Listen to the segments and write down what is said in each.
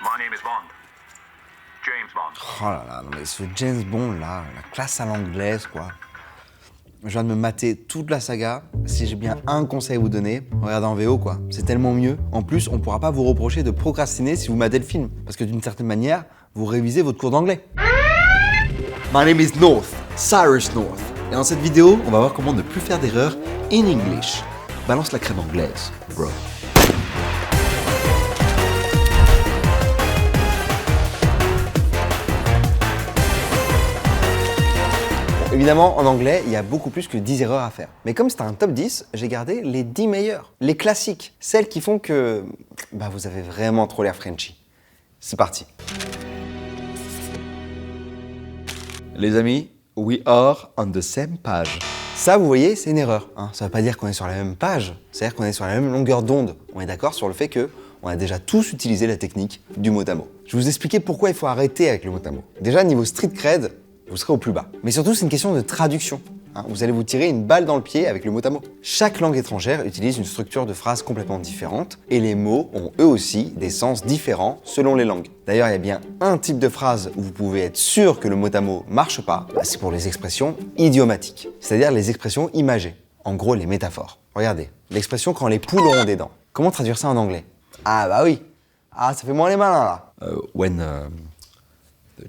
My name is Bond. James Bond. Oh là là, non mais ce James Bond là, la classe à l'anglaise quoi. Je viens de me mater toute la saga. Si j'ai bien un conseil à vous donner, regardez en VO quoi. C'est tellement mieux. En plus, on pourra pas vous reprocher de procrastiner si vous matez le film. Parce que d'une certaine manière, vous révisez votre cours d'anglais. My name is North, Cyrus North. Et dans cette vidéo, on va voir comment ne plus faire d'erreurs in English. Balance la crème anglaise, bro. Évidemment, en anglais, il y a beaucoup plus que 10 erreurs à faire. Mais comme c'est un top 10, j'ai gardé les 10 meilleures, les classiques, celles qui font que vous avez vraiment trop l'air Frenchy. C'est parti. Les amis, we are on the same page. Ça, vous voyez, c'est une erreur. Ça ne veut pas dire qu'on est sur la même page, c'est-à-dire qu'on est sur la même longueur d'onde. On est d'accord sur le fait qu'on a déjà tous utilisé la technique du mot à mot. Je vais vous expliquer pourquoi il faut arrêter avec le mot à mot. Déjà, niveau street cred, vous serez au plus bas. Mais surtout, c'est une question de traduction. Vous allez vous tirer une balle dans le pied avec le mot à mot. Chaque langue étrangère utilise une structure de phrase complètement différente et les mots ont eux aussi des sens différents selon les langues. D'ailleurs, il y a bien un type de phrase où vous pouvez être sûr que le mot à mot marche pas, c'est pour les expressions idiomatiques, c'est-à-dire les expressions imagées. En gros, les métaphores. Regardez, l'expression quand les poules auront des dents. Comment traduire ça en anglais? Ah bah oui. Ah, ça fait moins les malins là. When the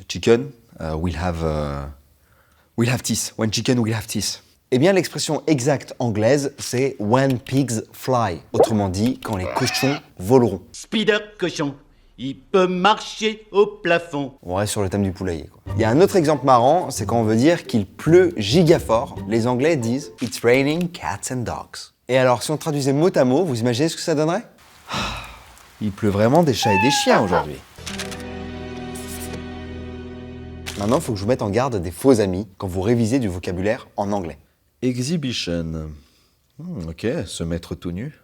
chicken will have teeth. When chicken will have teeth. Eh bien, l'expression exacte anglaise, c'est when pigs fly. Autrement dit, quand les cochons voleront. Spider cochon, il peut marcher au plafond. On reste sur le thème du poulailler, quoi. Il y a un autre exemple marrant, c'est quand on veut dire qu'il pleut giga fort. Les Anglais disent It's raining cats and dogs. Et alors, si on traduisait mot à mot, vous imaginez ce que ça donnerait? Il pleut vraiment des chats et des chiens aujourd'hui. Maintenant, il faut que je vous mette en garde des faux amis quand vous révisez du vocabulaire en anglais. Exhibition. Ok, se mettre tout nu.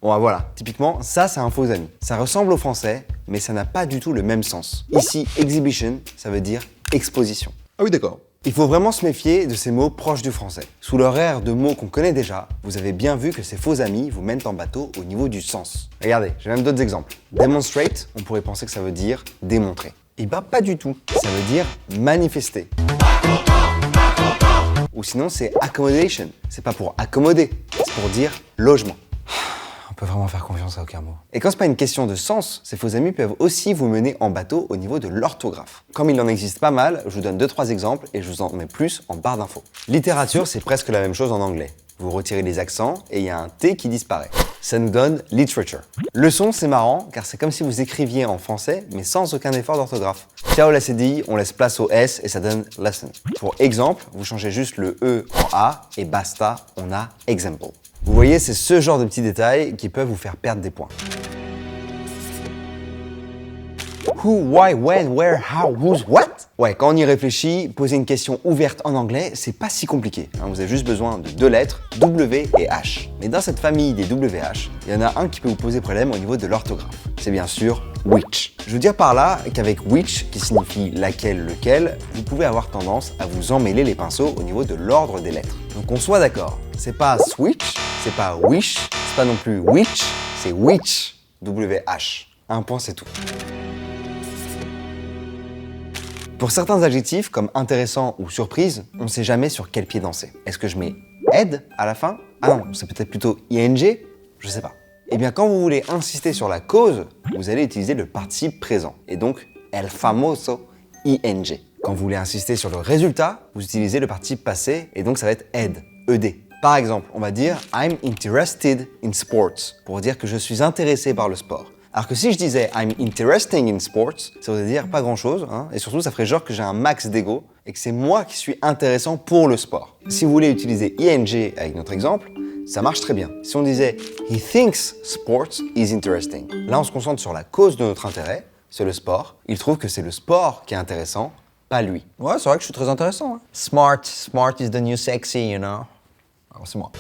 Bon, voilà, typiquement, ça, c'est un faux ami. Ça ressemble au français, mais ça n'a pas du tout le même sens. Ici, exhibition, ça veut dire exposition. Ah oui, d'accord. Il faut vraiment se méfier de ces mots proches du français. Sous leur air de mots qu'on connaît déjà, vous avez bien vu que ces faux amis vous mènent en bateau au niveau du sens. Regardez, j'ai même d'autres exemples. Demonstrate, on pourrait penser que ça veut dire démontrer. Eh ben pas du tout, ça veut dire manifester. Ou sinon c'est accommodation, c'est pas pour accommoder, c'est pour dire logement. On peut vraiment faire confiance à aucun mot. Et quand c'est pas une question de sens, ces faux amis peuvent aussi vous mener en bateau au niveau de l'orthographe. Comme il en existe pas mal, je vous donne 2-3 exemples et je vous en mets plus en barre d'infos. Littérature, c'est presque la même chose en anglais. Vous retirez les accents et il y a un T qui disparaît. Ça nous donne literature. Leçon, c'est marrant car c'est comme si vous écriviez en français mais sans aucun effort d'orthographe. Ciao la CDI, on laisse place au S et ça donne lesson. Pour exemple, vous changez juste le E en A et basta, on a example. Vous voyez, c'est ce genre de petits détails qui peuvent vous faire perdre des points. Who, why, when, where, how, whose, what? Ouais, quand on y réfléchit, poser une question ouverte en anglais, c'est pas si compliqué. Vous avez juste besoin de 2 lettres, W et H. Mais dans cette famille des WH, il y en a un qui peut vous poser problème au niveau de l'orthographe. C'est bien sûr which. Je veux dire par là qu'avec which, qui signifie laquelle, lequel, vous pouvez avoir tendance à vous emmêler les pinceaux au niveau de l'ordre des lettres. Donc on soit d'accord, c'est pas switch, c'est pas wish, c'est pas non plus which, c'est which, WH. Un point, c'est tout. Pour certains adjectifs, comme intéressant ou surprise, on ne sait jamais sur quel pied danser. Est-ce que je mets ed à la fin? Ah non, c'est peut-être plutôt ing? Je sais pas. Eh bien, quand vous voulez insister sur la cause, vous allez utiliser le participe présent, et donc el famoso ing. Quand vous voulez insister sur le résultat, vous utilisez le participe passé, et donc ça va être ed, ed. Par exemple, on va dire I'm interested in sports, pour dire que je suis intéressé par le sport. Alors que si je disais I'm interesting in sports, ça voudrait dire pas grand chose, et surtout ça ferait genre que j'ai un max d'ego et que c'est moi qui suis intéressant pour le sport. Si vous voulez utiliser ing avec notre exemple, ça marche très bien. Si on disait he thinks sports is interesting, là on se concentre sur la cause de notre intérêt, c'est le sport. Il trouve que c'est le sport qui est intéressant, pas lui. Ouais, c'est vrai que je suis très intéressant. Smart is the new sexy, you know. Alors c'est moi.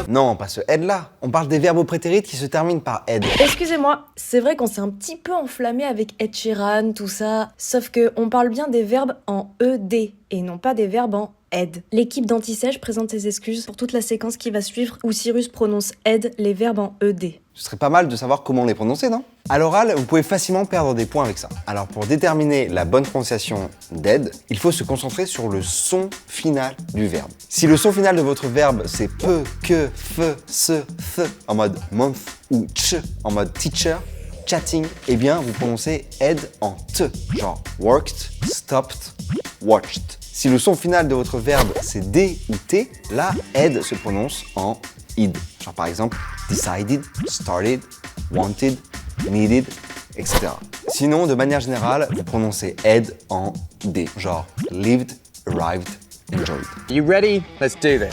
Non, pas ce ed là. On parle des verbes au prétérit qui se terminent par ed. Excusez-moi, c'est vrai qu'on s'est un petit peu enflammé avec Ed Sheeran, tout ça. Sauf que on parle bien des verbes en ed et non pas des verbes en aide. L'équipe d'Anti-Sèche présente ses excuses pour toute la séquence qui va suivre où Cyrus prononce aide les verbes en ED. Ce serait pas mal de savoir comment les prononcer, non? À l'oral, vous pouvez facilement perdre des points avec ça. Alors pour déterminer la bonne prononciation d'aide, il faut se concentrer sur le son final du verbe. Si le son final de votre verbe c'est peu, que, fe, se, th en mode month ou ch en mode teacher, chatting, eh bien vous prononcez aide en t, genre worked, stopped, watched. Si le son final de votre verbe c'est d ou t, là aide se prononce en id. Genre par exemple decided, started, wanted, needed, etc. Sinon, de manière générale, vous prononcez aide en d, genre lived, arrived, enjoyed. You ready? Let's do this.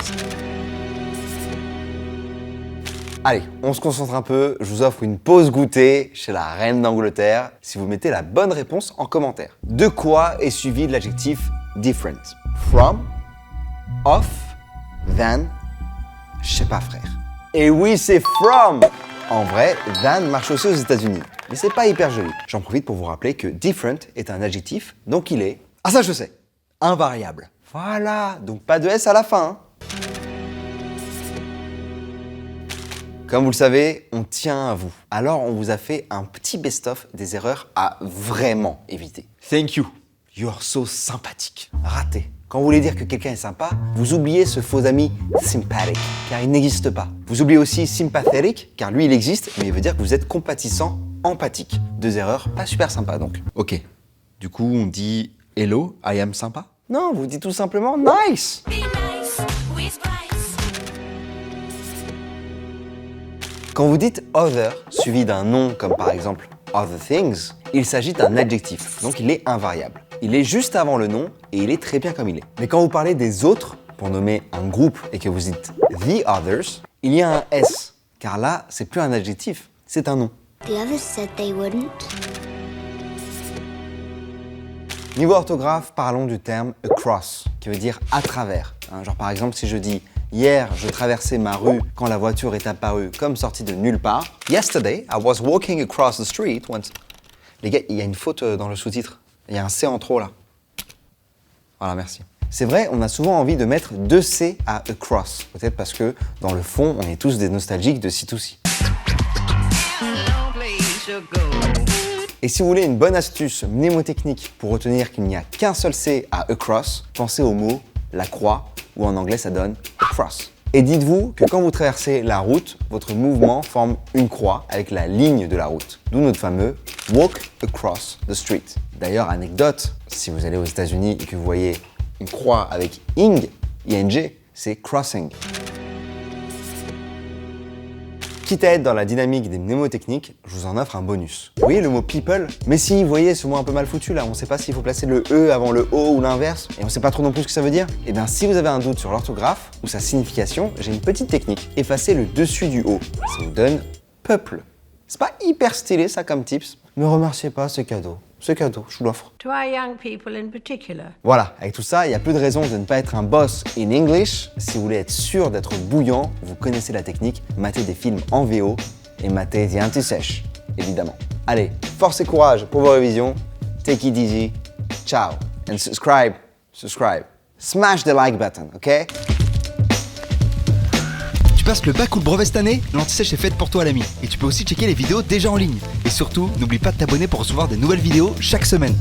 Allez, on se concentre un peu, je vous offre une pause goûter chez la reine d'Angleterre si vous mettez la bonne réponse en commentaire. De quoi est suivi de l'adjectif different? From, of, than, je sais pas frère. Et oui, c'est from! En vrai, than marche aussi aux États-Unis, mais c'est pas hyper joli. J'en profite pour vous rappeler que different est un adjectif, donc il est... Ah ça je sais, invariable. Voilà, donc pas de S à la fin. Comme vous le savez, on tient à vous. Alors on vous a fait un petit best-of des erreurs à vraiment éviter. Thank you. You're so sympathique. Raté. Quand vous voulez dire que quelqu'un est sympa, vous oubliez ce faux ami sympathetic, car il n'existe pas. Vous oubliez aussi sympathetic, car lui il existe, mais il veut dire que vous êtes compatissant, empathique. Deux erreurs pas super sympas donc. Ok. Du coup, on dit hello, I am sympa. Non, vous dites tout simplement nice. Quand vous dites other, suivi d'un nom comme par exemple other things, il s'agit d'un adjectif, donc il est invariable. Il est juste avant le nom et il est très bien comme il est. Mais quand vous parlez des autres, pour nommer un groupe et que vous dites the others, il y a un S, car là, c'est plus un adjectif, c'est un nom. The others said they wouldn't. Niveau orthographe, parlons du terme across, qui veut dire à travers. Genre par exemple, si je dis hier, je traversais ma rue quand la voiture est apparue comme sortie de nulle part. Yesterday, I was walking across the street once. Les gars, il y a une faute dans le sous-titre. Il y a un C en trop là. Voilà, merci. C'est vrai, on a souvent envie de mettre deux C à across. Peut-être parce que dans le fond, on est tous des nostalgiques de C2C. Et si vous voulez une bonne astuce mnémotechnique pour retenir qu'il n'y a qu'un seul C à across, pensez au mot la croix, ou en anglais ça donne across. Et dites-vous que quand vous traversez la route, votre mouvement forme une croix avec la ligne de la route. D'où notre fameux walk across the street. D'ailleurs, anecdote, si vous allez aux États-Unis et que vous voyez une croix avec ing, ing, c'est crossing. Quitte à être dans la dynamique des mnémotechniques, je vous en offre un bonus. Vous voyez le mot people? Mais si, vous voyez ce mot un peu mal foutu là, on ne sait pas s'il faut placer le E avant le O ou l'inverse, et on ne sait pas trop non plus ce que ça veut dire. Eh bien, si vous avez un doute sur l'orthographe ou sa signification, j'ai une petite technique. Effacez le dessus du O. Ça vous donne peuple. C'est pas hyper stylé ça comme tips. Ne remerciez pas, c'est cadeau. C'est cadeau, je vous l'offre. To our young people in particular. Voilà, avec tout ça, il n'y a plus de raison de ne pas être un boss in English. Si vous voulez être sûr d'être bouillant, vous connaissez la technique, matez des films en VO et matez The Anti-Sèche, évidemment. Allez, force et courage pour vos révisions. Take it easy. Ciao. And subscribe. Smash the like button, ok? Tu passes le bac ou le brevet cette année? L'Anti-Sèche est faite pour toi l'ami. Et tu peux aussi checker les vidéos déjà en ligne. Et surtout, n'oublie pas de t'abonner pour recevoir des nouvelles vidéos chaque semaine.